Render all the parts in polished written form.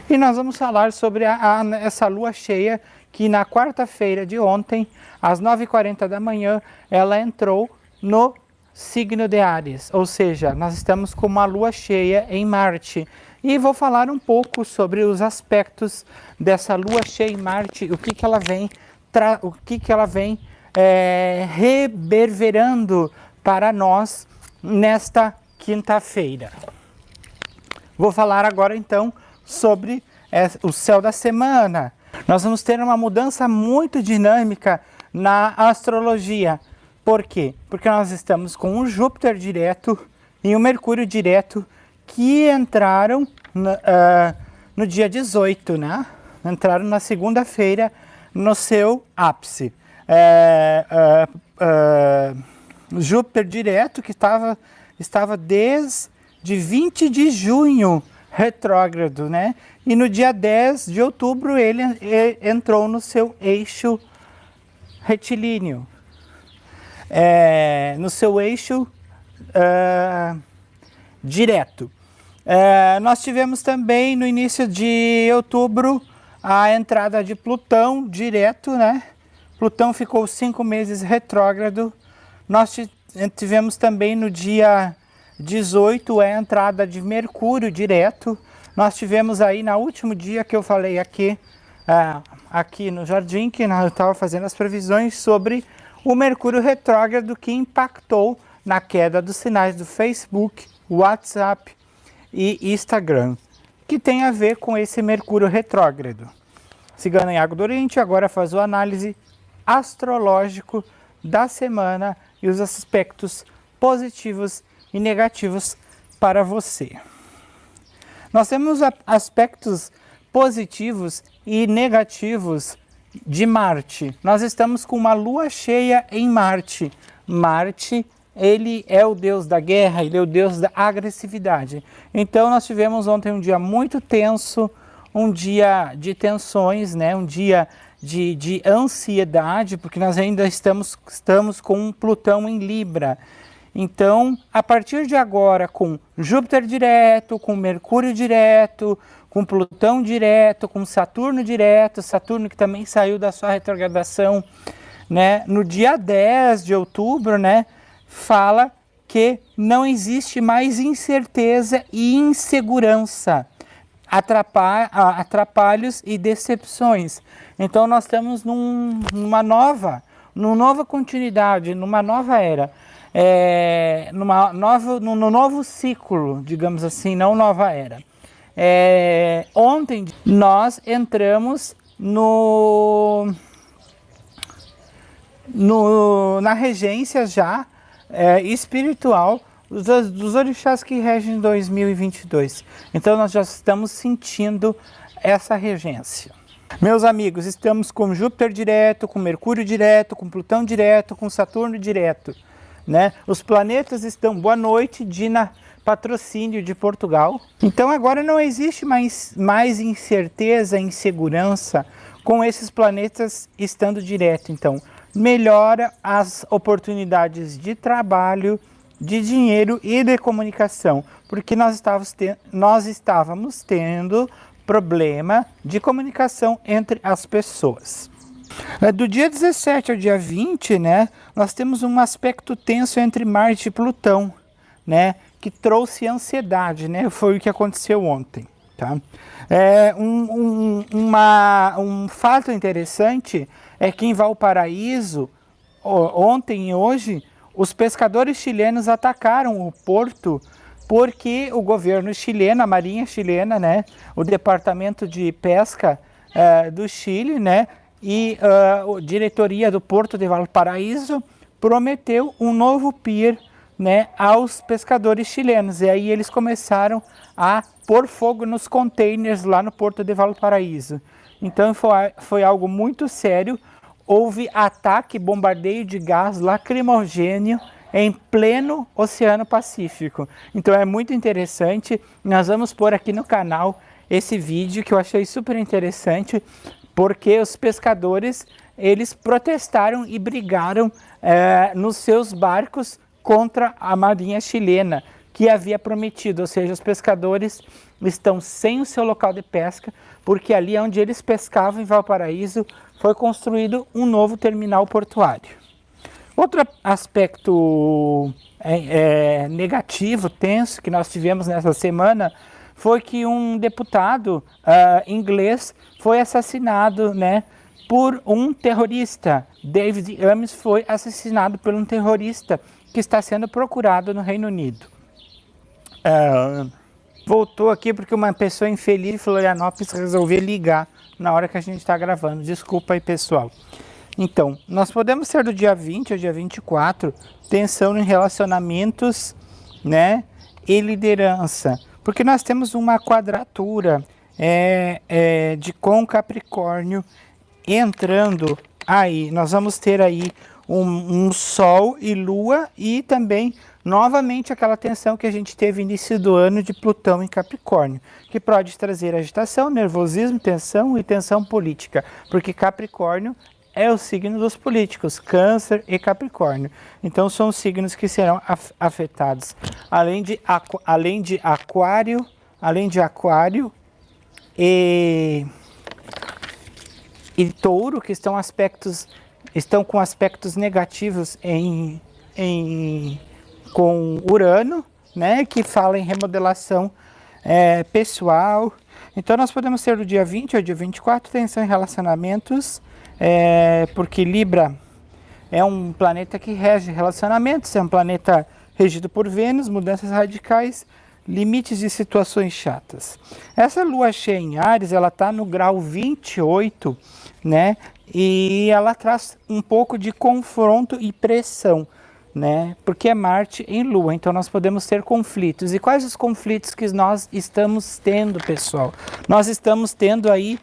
E nós vamos falar sobre essa lua cheia que na quarta-feira de ontem, às 9h40 da manhã, ela entrou no signo de Áries, ou seja, nós estamos com uma lua cheia em Marte. E vou falar um pouco sobre os aspectos dessa lua cheia em Marte, o que ela vem reverberando para nós nesta quinta-feira. Vou falar agora então sobre o céu da semana. Nós vamos ter uma mudança muito dinâmica na astrologia. Por quê? Porque nós estamos com o Júpiter direto e o Mercúrio direto que entraram no dia 18, né? Entraram na segunda-feira no seu ápice. Júpiter direto que estava desde 20 de junho retrógrado, né? E no dia 10 de outubro ele entrou no seu eixo retilíneo, no seu eixo direto. Nós tivemos também no início de outubro a entrada de Plutão direto, né? Plutão ficou 5 meses retrógrado. Nós tivemos também no dia 18 a entrada de Mercúrio direto. Nós tivemos aí no último dia que eu falei aqui no Jardim, que eu estava fazendo as previsões sobre o Mercúrio retrógrado que impactou na queda dos sinais do Facebook, WhatsApp e Instagram, que tem a ver com esse Mercúrio retrógrado. Cigana Iago do Oriente agora faz o análise astrológico da semana e os aspectos positivos e negativos para você. Nós temos aspectos positivos e negativos de Marte. Nós estamos com uma lua cheia em Marte. Marte, ele é o deus da guerra, ele é o deus da agressividade. Então nós tivemos ontem um dia muito tenso, um dia de tensões, né? Um dia de ansiedade, porque nós ainda estamos com um Plutão em Libra. Então, a partir de agora, com Júpiter direto, com Mercúrio direto, com Plutão direto, com Saturno direto, Saturno que também saiu da sua retrogradação, né? No dia 10 de outubro, né? Fala que não existe mais incerteza e insegurança, atrapalhos e decepções. Então nós estamos numa nova continuidade, numa nova era, num novo ciclo, digamos assim, não nova era. Ontem nós entramos na regência já espiritual dos orixás que regem 2022. Então nós já estamos sentindo essa regência. Meus amigos, estamos com Júpiter direto, com Mercúrio direto, com Plutão direto, com Saturno direto, né? Os planetas estão... Boa noite, Dina Patrocínio de Portugal. Então agora não existe mais incerteza, insegurança com esses planetas estando direto. Então melhora as oportunidades de trabalho, de dinheiro e de comunicação, porque nós estávamos tendo problema de comunicação entre as pessoas. Do dia 17 ao dia 20, né, nós temos um aspecto tenso entre Marte e Plutão, né, que trouxe ansiedade, né, foi o que aconteceu ontem, tá? Um fato interessante é que em Valparaíso, ontem e hoje, os pescadores chilenos atacaram o porto porque o governo chileno, a marinha chilena, né, o departamento de pesca do Chile, né, e a diretoria do porto de Valparaíso prometeu um novo pier, né, aos pescadores chilenos. E aí eles começaram a pôr fogo nos containers lá no porto de Valparaíso. Então foi algo muito sério. Houve ataque, bombardeio de gás lacrimogêneo em pleno Oceano Pacífico. Então é muito interessante. Nós vamos pôr aqui no canal esse vídeo que eu achei super interessante, porque os pescadores, eles protestaram e brigaram nos seus barcos contra a marinha chilena, que havia prometido, ou seja, os pescadores estão sem o seu local de pesca, porque ali onde eles pescavam, em Valparaíso, foi construído um novo terminal portuário. Outro aspecto negativo, tenso, que nós tivemos nessa semana, foi que um deputado inglês foi assassinado, né, por um terrorista. David Amess foi assassinado por um terrorista que está sendo procurado no Reino Unido. Voltou aqui porque uma pessoa infeliz de Florianópolis resolveu ligar na hora que a gente está gravando. Desculpa aí, pessoal. Então, nós podemos ter do dia 20 ao dia 24 tensão em relacionamentos, né, e liderança. Porque nós temos uma quadratura com Capricórnio entrando aí. Nós vamos ter aí um Sol e Lua e também novamente aquela tensão que a gente teve no início do ano de Plutão em Capricórnio, que pode trazer agitação, nervosismo, tensão e tensão política, porque Capricórnio é o signo dos políticos, Câncer e Capricórnio. Então são os signos que serão afetados. Além de Aquário e Touro, que estão com aspectos negativos com Urano, né, que fala em remodelação pessoal. Então nós podemos ter do dia 20 ao dia 24 tensão em relacionamentos, porque Libra é um planeta que rege relacionamentos, é um planeta regido por Vênus, mudanças radicais, limites de situações chatas. Essa lua cheia em Áries, ela está no grau 28, né? E ela traz um pouco de confronto e pressão, né? Porque é Marte em Lua, então nós podemos ter conflitos. E quais os conflitos que nós estamos tendo, pessoal? Nós estamos tendo aí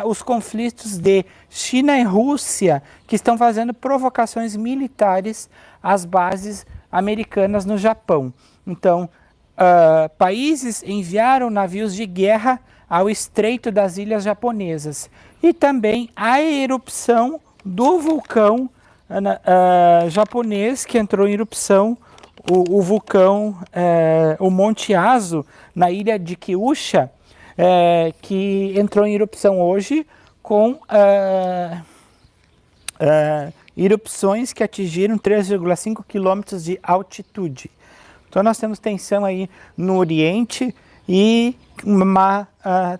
os conflitos de China e Rússia, que estão fazendo provocações militares às bases americanas no Japão. Então, países enviaram navios de guerra ao estreito das ilhas japonesas. E também a erupção do vulcão japonês, que entrou em erupção, o vulcão, o Monte Aso, na ilha de Kyushu, que entrou em erupção hoje com erupções que atingiram 3,5 quilômetros de altitude. Então nós temos tensão aí no Oriente e uma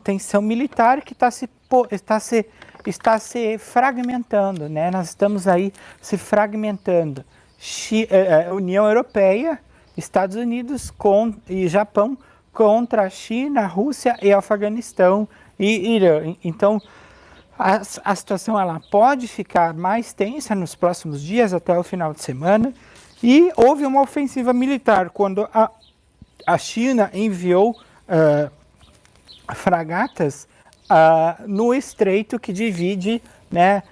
tensão militar que está se fragmentando, né? Nós estamos aí se fragmentando. União Europeia, Estados Unidos e Japão contra a China, Rússia e Afeganistão e Irã. Então a situação ela pode ficar mais tensa nos próximos dias até o final de semana. E houve uma ofensiva militar quando a China enviou fragatas no estreito que divide, né,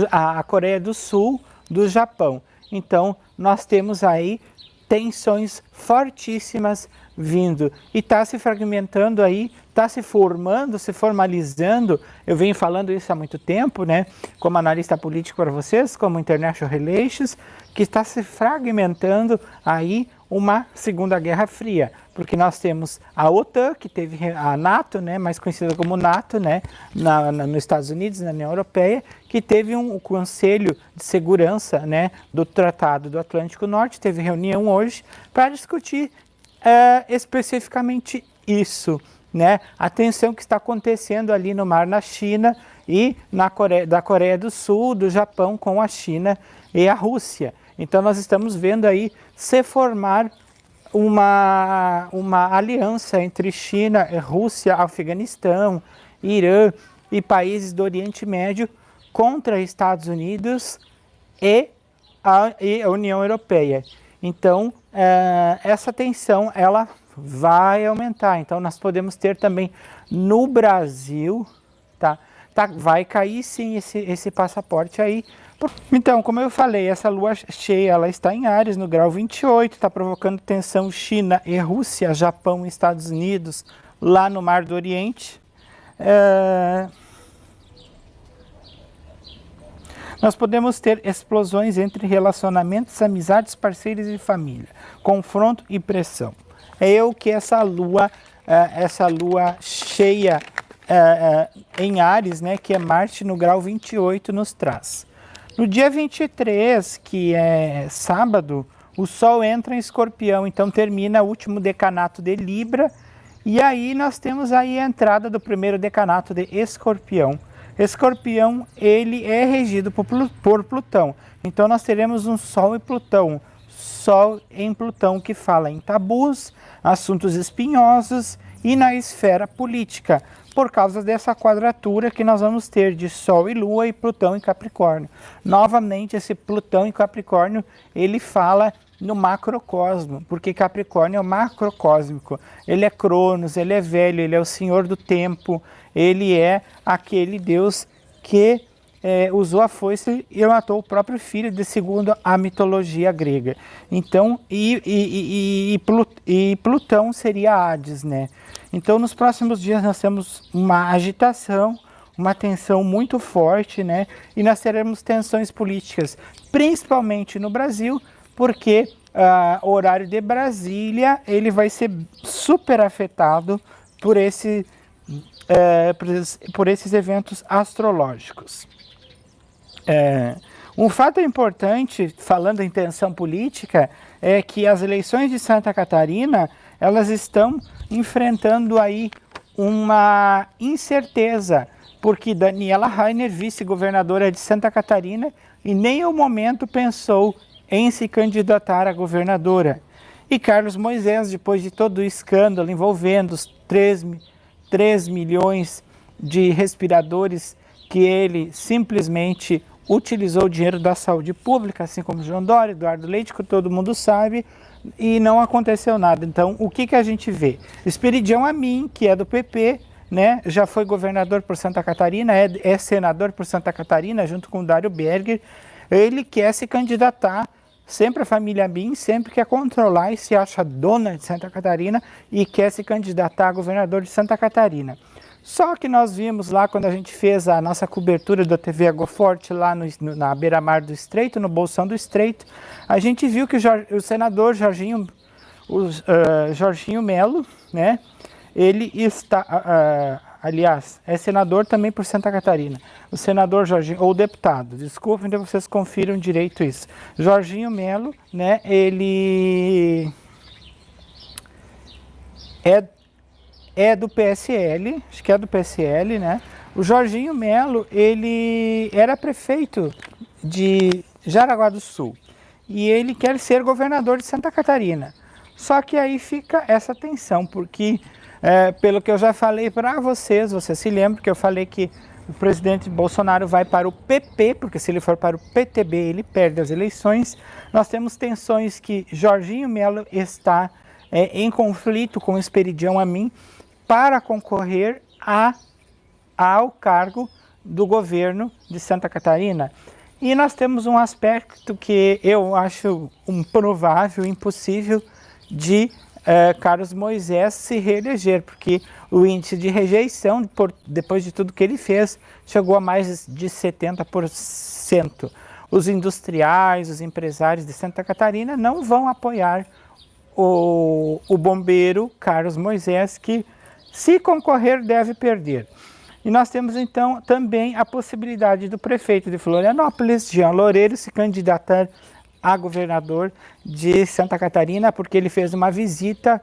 a Coreia do Sul do Japão. Então, nós temos aí tensões fortíssimas vindo e está se fragmentando aí, está se formando, se formalizando. Eu venho falando isso há muito tempo, né, como analista político para vocês, como International Relations, que está se fragmentando aí uma Segunda Guerra Fria, porque nós temos a OTAN, que teve a NATO, né, mais conhecida como NATO, né, nos Estados Unidos, na União Europeia, que teve um Conselho de Segurança, né, do Tratado do Atlântico Norte, teve reunião hoje para discutir especificamente isso, né, a tensão que está acontecendo ali no mar na China e da Coreia do Sul, do Japão com a China e a Rússia. Então nós estamos vendo aí se formar uma aliança entre China, Rússia, Afeganistão, Irã e países do Oriente Médio contra Estados Unidos e a União Europeia. Então essa tensão ela vai aumentar. Então nós podemos ter também no Brasil, vai cair sim esse passaporte aí. Então, como eu falei, essa lua cheia ela está em Áries, no grau 28, está provocando tensão China e Rússia, Japão e Estados Unidos, lá no Mar do Oriente. Nós podemos ter explosões entre relacionamentos, amizades, parceiros e família, confronto e pressão. É o que essa lua cheia em Áries, né, que é Marte no grau 28, nos traz. No dia 23, que é sábado, o Sol entra em Escorpião, então termina o último decanato de Libra, e aí nós temos aí a entrada do primeiro decanato de Escorpião. Escorpião, ele é regido por Plutão, então nós teremos um Sol e Plutão. Sol em Plutão, que fala em tabus, assuntos espinhosos e na esfera política, por causa dessa quadratura que nós vamos ter de Sol e Lua e Plutão em Capricórnio. Novamente, esse Plutão em Capricórnio, ele fala no macrocosmo, porque Capricórnio é o macrocósmico. Ele é Cronos, ele é velho, ele é o senhor do tempo, ele é aquele Deus que usou a foice e matou o próprio filho, de segundo a mitologia grega. Então, Plutão seria Hades, né? Então, nos próximos dias nós temos uma agitação, uma tensão muito forte, né? E nós teremos tensões políticas, principalmente no Brasil, porque o horário de Brasília ele vai ser super afetado por esses eventos astrológicos. Um fato importante, falando em tensão política, é que as eleições de Santa Catarina, elas estão enfrentando aí uma incerteza, porque Daniela Rainer, vice-governadora de Santa Catarina, em nenhum momento pensou em se candidatar a governadora. E Carlos Moisés, depois de todo o escândalo envolvendo os 3 milhões de respiradores que ele simplesmente utilizou o dinheiro da saúde pública, assim como João Dória, Eduardo Leite, que todo mundo sabe, e não aconteceu nada. Então, o que a gente vê? Esperidião Amin, que é do PP, né, já foi governador por Santa Catarina, é senador por Santa Catarina, junto com o Dário Berger. Ele quer se candidatar, sempre a família Amin sempre quer controlar e se acha dona de Santa Catarina e quer se candidatar a governador de Santa Catarina. Só que nós vimos lá, quando a gente fez a nossa cobertura da TV Agoforte, lá na beira-mar do Estreito, no Bolsão do Estreito, a gente viu que o senador Jorginho Melo, né, ele está, aliás, é senador também por Santa Catarina. O senador Jorginho, ou deputado, desculpem, então vocês confiram direito isso. Jorginho Melo, né, ele é do PSL, acho que é do PSL, né? O Jorginho Melo, ele era prefeito de Jaraguá do Sul e ele quer ser governador de Santa Catarina. Só que aí fica essa tensão, porque pelo que eu já falei para vocês se lembram que eu falei que o presidente Bolsonaro vai para o PP, porque se ele for para o PTB ele perde as eleições. Nós temos tensões que Jorginho Melo está em conflito com Esperidião Amin para concorrer ao cargo do governo de Santa Catarina. E nós temos um aspecto que eu acho improvável, impossível, de Carlos Moisés se reeleger, porque o índice de rejeição, depois de tudo que ele fez, chegou a mais de 70%. Os industriais, os empresários de Santa Catarina não vão apoiar o bombeiro Carlos Moisés, que, se concorrer, deve perder. E nós temos, então, também a possibilidade do prefeito de Florianópolis, Jean Loureiro, se candidatar a governador de Santa Catarina, porque ele fez uma visita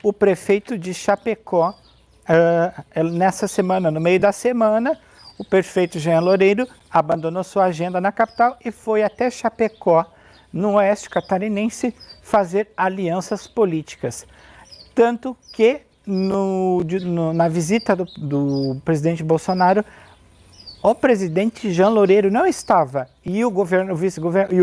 o prefeito de Chapecó nessa semana, no meio da semana. O prefeito Jean Loureiro abandonou sua agenda na capital e foi até Chapecó, no oeste catarinense, fazer alianças políticas. Tanto que na visita do presidente Bolsonaro, o presidente Jean Loureiro não estava e o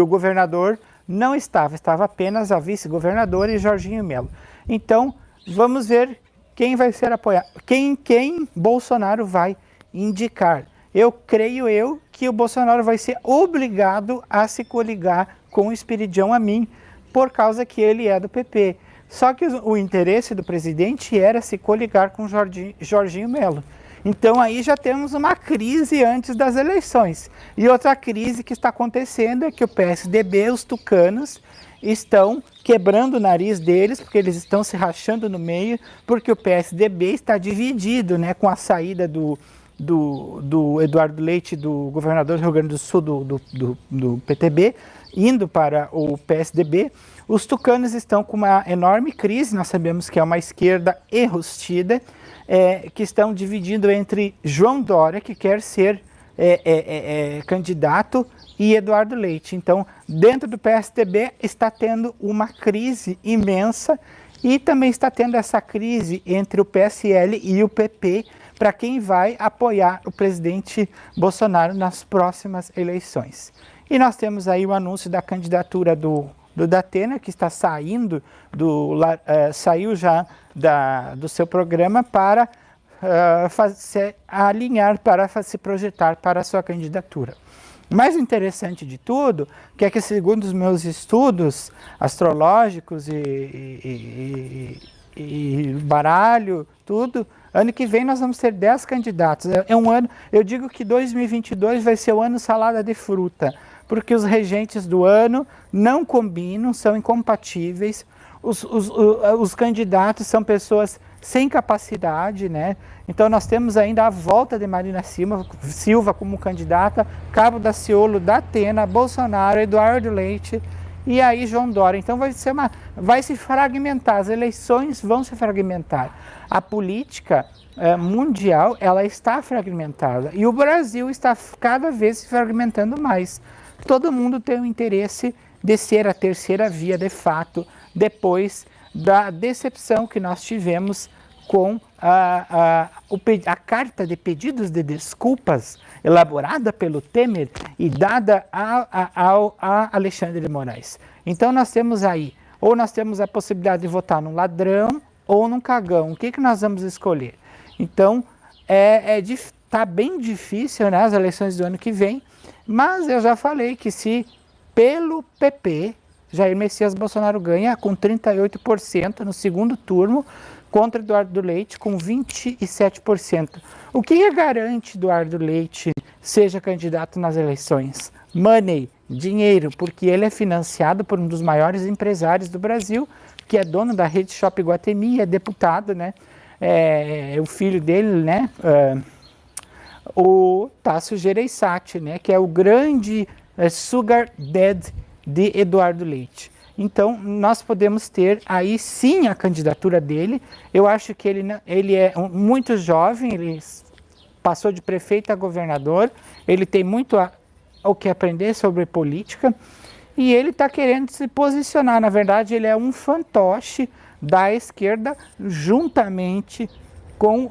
governador não estava apenas a vice-governadora e Jorginho Melo. Então, vamos ver quem vai ser apoiado, quem Bolsonaro vai indicar. Eu creio que o Bolsonaro vai ser obrigado a se coligar com o Esperidião Amin, por causa que ele é do PP. Só que o interesse do presidente era se coligar com Jorginho Melo. Então aí já temos uma crise antes das eleições. E outra crise que está acontecendo é que o PSDB, os tucanos, estão quebrando o nariz deles, porque eles estão se rachando no meio, porque o PSDB está dividido, né, com a saída do Eduardo Leite, do governador do Rio Grande do Sul, do PTB, indo para o PSDB. Os tucanos estão com uma enorme crise, nós sabemos que é uma esquerda enrustida, que estão dividindo entre João Dória, que quer ser candidato, e Eduardo Leite. Então, dentro do PSDB está tendo uma crise imensa e também está tendo essa crise entre o PSL e o PP para quem vai apoiar o presidente Bolsonaro nas próximas eleições. E nós temos aí o anúncio da candidatura do Datena, que está saindo, saiu já do seu programa para alinhar, para se projetar para a sua candidatura. O mais interessante de tudo, que é que segundo os meus estudos astrológicos e baralho, tudo, ano que vem nós vamos ter 10 candidatos. É um ano, eu digo que 2022 vai ser o ano salada de fruta, porque os regentes do ano não combinam, são incompatíveis. Os candidatos são pessoas sem capacidade, né? Então nós temos ainda a volta de Marina Silva como candidata, Cabo Daciolo, Datena, Bolsonaro, Eduardo Leite e aí João Dória. Então vai se fragmentar, as eleições vão se fragmentar. A política mundial, ela está fragmentada e o Brasil está cada vez se fragmentando mais. Todo mundo tem o interesse de ser a terceira via de fato, depois da decepção que nós tivemos com a carta de pedidos de desculpas elaborada pelo Temer e dada a Alexandre de Moraes. Então nós temos aí, ou nós temos a possibilidade de votar num ladrão ou num cagão. O que nós vamos escolher? Então tá bem difícil, né, as eleições do ano que vem, mas eu já falei que se pelo PP, Jair Messias Bolsonaro ganha com 38% no segundo turno, contra Eduardo Leite com 27%. O que garante Eduardo Leite seja candidato nas eleições? Money, dinheiro, porque ele é financiado por um dos maiores empresários do Brasil, que é dono da rede Shopping Iguatemi, é deputado, né? O filho dele, né? O Tasso Gereissati, né? Que é o grande sugar daddy de Eduardo Leite. Então, nós podemos ter aí sim a candidatura dele. Eu acho que ele é muito jovem, ele passou de prefeito a governador, ele tem muito o que aprender sobre política e ele está querendo se posicionar. Na verdade, ele é um fantoche da esquerda juntamente com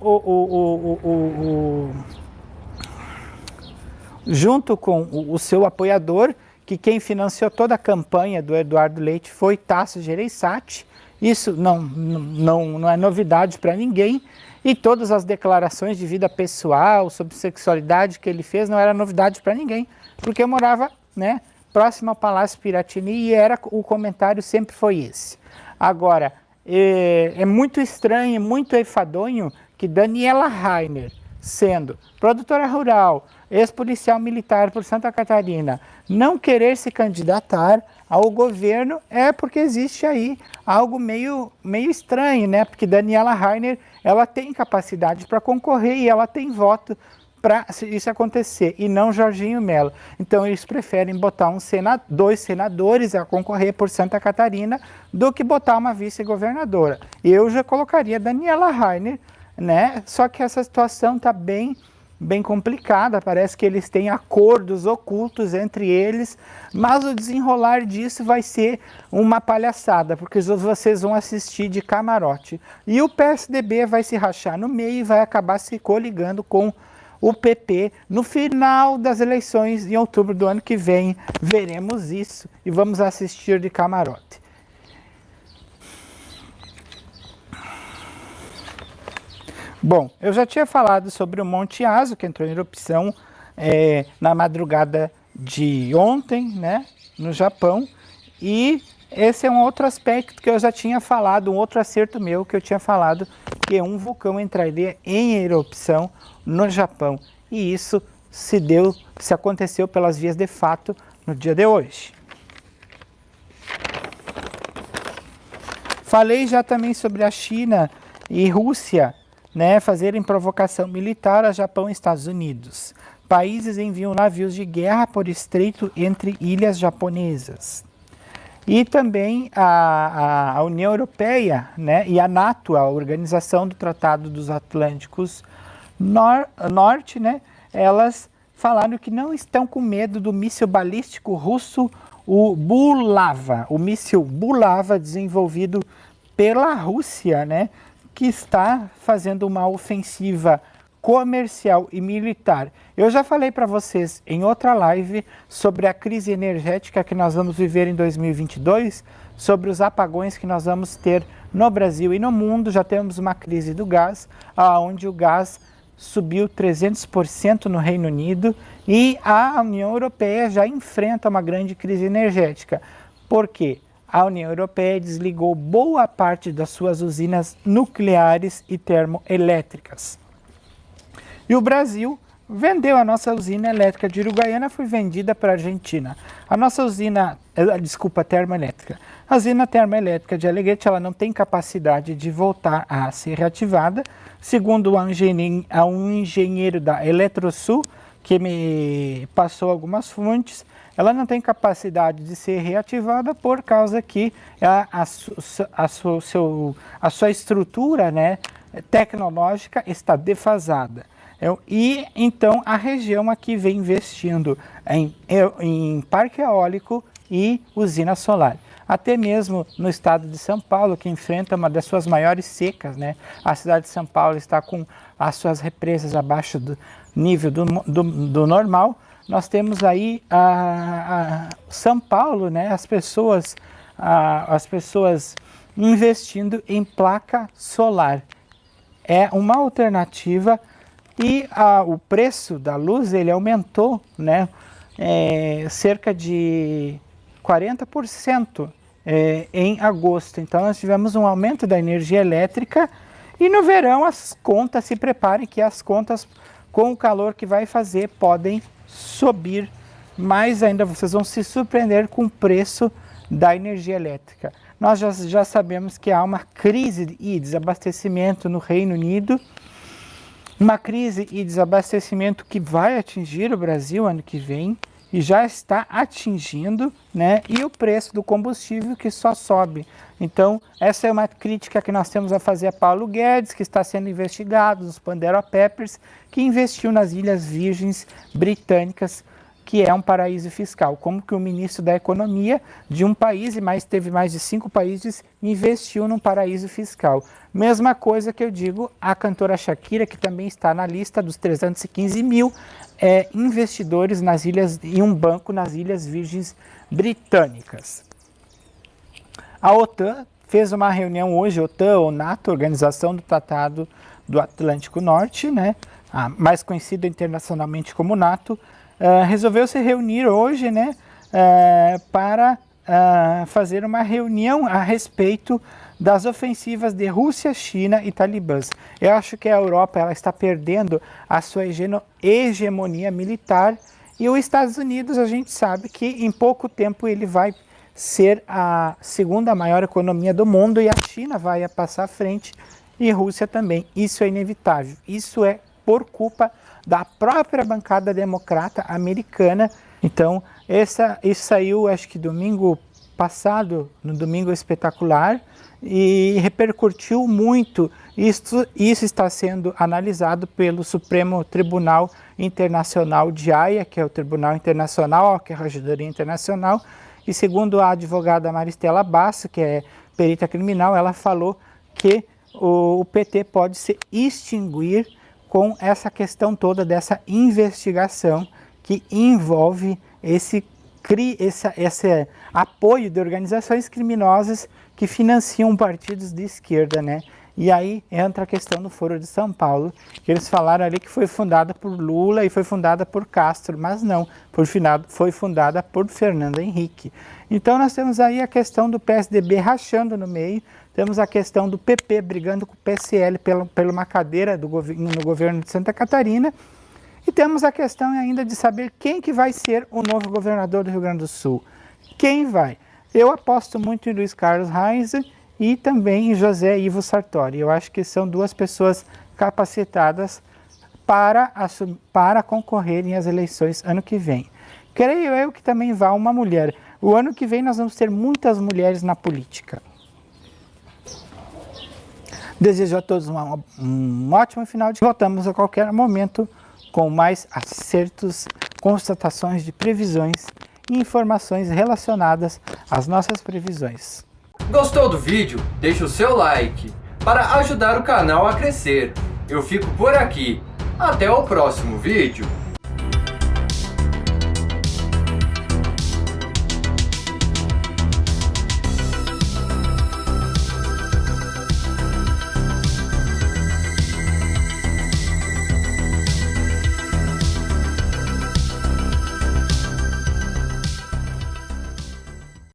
junto com o seu apoiador, que quem financiou toda a campanha do Eduardo Leite foi Tasso Gereissati. Isso não é novidade para ninguém. E todas as declarações de vida pessoal, sobre sexualidade que ele fez, não era novidade para ninguém, porque eu morava, né, próximo ao Palácio Piratini e o comentário sempre foi esse. Agora, é muito estranho, muito enfadonho que Daniela Rainer, sendo produtora rural, ex-policial militar por Santa Catarina, não querer se candidatar ao governo porque existe aí algo meio estranho, né? Porque Daniela Rainer, ela tem capacidade para concorrer e ela tem voto para isso acontecer, e não Jorginho Melo. Então eles preferem botar dois senadores a concorrer por Santa Catarina do que botar uma vice-governadora. Eu já colocaria Daniela Rainer, né? Só que essa situação está bem complicada, parece que eles têm acordos ocultos entre eles, mas o desenrolar disso vai ser uma palhaçada, porque vocês vão assistir de camarote. E o PSDB vai se rachar no meio e vai acabar se coligando com o PP no final das eleições em outubro do ano que vem. Veremos isso e vamos assistir de camarote. Bom, eu já tinha falado sobre o Monte Aso, que entrou em erupção na madrugada de ontem, né, no Japão, e esse é um outro aspecto que eu já tinha falado, um outro acerto meu que eu tinha falado, que um vulcão entraria em erupção no Japão. E isso se aconteceu pelas vias de fato no dia de hoje. Falei já também sobre a China e Rússia, né, fazerem provocação militar a Japão e Estados Unidos. Países enviam navios de guerra por estreito entre ilhas japonesas. E também a União Europeia, né, e a NATO, a Organização do Tratado dos Atlânticos Norte, né, elas falaram que não estão com medo do míssil balístico russo, o Bulava, o míssil Bulava desenvolvido pela Rússia, né, que está fazendo uma ofensiva comercial e militar. Eu já falei para vocês em outra live sobre a crise energética que nós vamos viver em 2022, sobre os apagões que nós vamos ter no Brasil e no mundo. Já temos uma crise do gás, onde o gás subiu 300% no Reino Unido e a União Europeia já enfrenta uma grande crise energética. Por quê? A União Europeia desligou boa parte das suas usinas nucleares e termoelétricas. E o Brasil vendeu a nossa usina elétrica de Uruguaiana, foi vendida para a Argentina. A nossa usina, termoelétrica. A usina termoelétrica de Alegrete, ela não tem capacidade de voltar a ser reativada. Segundo um engenheiro da Eletrosul, que me passou algumas fontes, ela não tem capacidade de ser reativada por causa que a sua estrutura, né, tecnológica está defasada. E então a região aqui vem investindo em parque eólico e usina solar. Até mesmo no estado de São Paulo, que enfrenta uma das suas maiores secas, né? A cidade de São Paulo está com as suas represas abaixo do nível do normal. Nós temos aí São Paulo, né? As pessoas investindo em placa solar. É uma alternativa. E o preço da luz ele aumentou, né, cerca de 40% em agosto. Então nós tivemos um aumento da energia elétrica e no verão as contas, se preparem que as contas com o calor que vai fazer podem subir mais ainda. Vocês vão se surpreender com o preço da energia elétrica. Nós já sabemos que há uma crise e desabastecimento no Reino Unido. Uma crise e desabastecimento que vai atingir o Brasil ano que vem e já está atingindo, né? E o preço do combustível que só sobe. Então, essa é uma crítica que nós temos a fazer a Paulo Guedes, que está sendo investigado nos Pandora Papers, que investiu nas Ilhas Virgens Britânicas, que é um paraíso fiscal. Como que o ministro da Economia de um país, e teve mais de 5 países, investiu num paraíso fiscal. Mesma coisa que eu digo a cantora Shakira, que também está na lista dos 315 mil investidores nas ilhas, em um banco nas Ilhas Virgens Britânicas. A OTAN fez uma reunião hoje, OTAN ou NATO, Organização do Tratado do Atlântico Norte, né, mais conhecida internacionalmente como NATO, resolveu se reunir hoje, né, para fazer uma reunião a respeito das ofensivas de Rússia, China e talibãs. Eu acho que a Europa ela está perdendo a sua hegemonia militar e os Estados Unidos, a gente sabe que em pouco tempo ele vai ser a segunda maior economia do mundo e a China vai passar à frente e Rússia também. Isso é inevitável. Isso é por culpa da própria bancada democrata americana. Então, isso saiu, acho que domingo passado, no Domingo Espetacular, e repercutiu muito. Isso está sendo analisado pelo Supremo Tribunal Internacional de Haia, que é o Tribunal Internacional, que é a Regidoria Internacional, e segundo a advogada Maristela Basso, que é perita criminal, ela falou que o PT pode se extinguir com essa questão toda dessa investigação que envolve esse apoio de organizações criminosas que financiam partidos de esquerda, né? E aí entra a questão do Foro de São Paulo, que eles falaram ali que foi fundada por Lula e foi fundada por Castro, mas não, foi fundada por Fernando Henrique. Então nós temos aí a questão do PSDB rachando no meio, temos a questão do PP brigando com o PSL pela uma cadeira no governo de Santa Catarina, e temos a questão ainda de saber quem que vai ser o novo governador do Rio Grande do Sul. Quem vai? Eu aposto muito em Luiz Carlos Reis e também em José Ivo Sartori. Eu acho que são duas pessoas capacitadas para concorrerem às eleições ano que vem. Creio eu que também vá uma mulher. O ano que vem nós vamos ter muitas mulheres na política. Desejo a todos um ótimo final de... Voltamos a qualquer momento com mais acertos, constatações de previsões e informações relacionadas às nossas previsões. Gostou do vídeo? Deixe o seu like para ajudar o canal a crescer. Eu fico por aqui. Até o próximo vídeo.